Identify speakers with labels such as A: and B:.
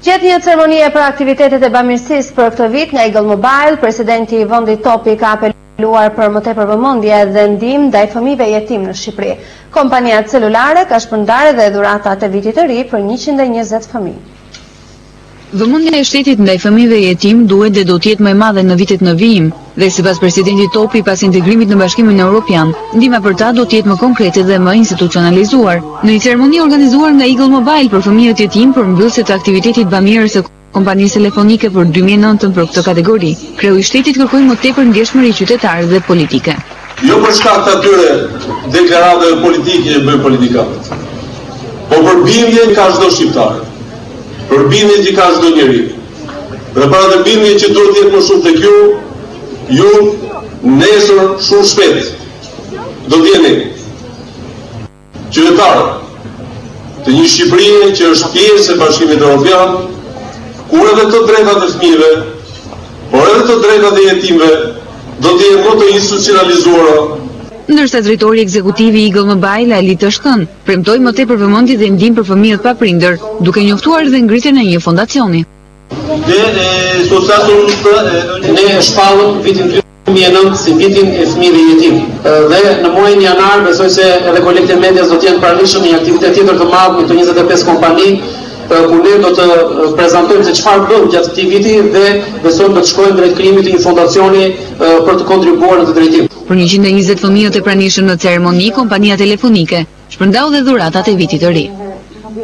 A: Gjatë një ceremonie për aktivitetet e bamirësisë për këtë vit nga Eagle Mobile, presidenti i vendit Topi ka apeluar për më tepër vëmendje dhe ndihmë ndaj fëmijëve jetim në Shqipëri. Kompania celulare ka shpërndarë edhe dhuratat e vitit të ri për 120 fëmijë.
B: Vëmendja e shtetit ndaj fëmijëve jetim duhet dhe do të jetë më e madhe në vitet në vijim, dhe sipas presidentit Topi pas integrimit në Bashkimin Evropian, ndihma për ta do të jetë më konkrete dhe më institucionalizuar. Në një ceremoni organizuar nga Eagle Mobile për fëmijët jetim për mbyllje të aktivitetit bamirës së kompanisë telefonike për 2009 për këtë kategori, kreu i shtetit kërkoi më tepër ndjeshmëri qytetare dhe politike.
C: Jo për shkak të atyre deklaratave politike që bëjnë politikanët, po për bindjen ka çdo shqiptar. Për bindjen që ka çdo njeri. Dhe para të bindjen që duhet të jetë më shumë tek ju nesër shumë shpejt do të jeni qytetarë të një Shqipërie që është pjesë e Bashkimit Evropian, kur edhe të drejtat e fëmijëve, por edhe të drejtat e jetimëve do të jenë më të institucionalizuara.
B: Ndërsa drejtori ekzekutiv i Eagle Mobile, Ali Tashkën, premtoi më tepër vëmendje dhe ndihmë për fëmijët pa prindër, duke njoftuar edhe ngritjen e një fondacioni.
D: Ne shpallëm vitin 2009 si vitin e fëmijëve jetim. Dhe në muajin janar besoj se edhe kolegët e medias do të jenë pranishëm një aktivitet tjetër të madh me të 25 kompani, ku ne do të prezantojmë se çfarë bëm gjatë këtij viti dhe besojmë do të shkojmë drejt krijimit të një fondacioni për të kontribuar në të drejtim.
B: Për 120 fëmijët e pranishëm në ceremoni, kompania telefonike shpërndau dhe dhuratat e vitit të ri.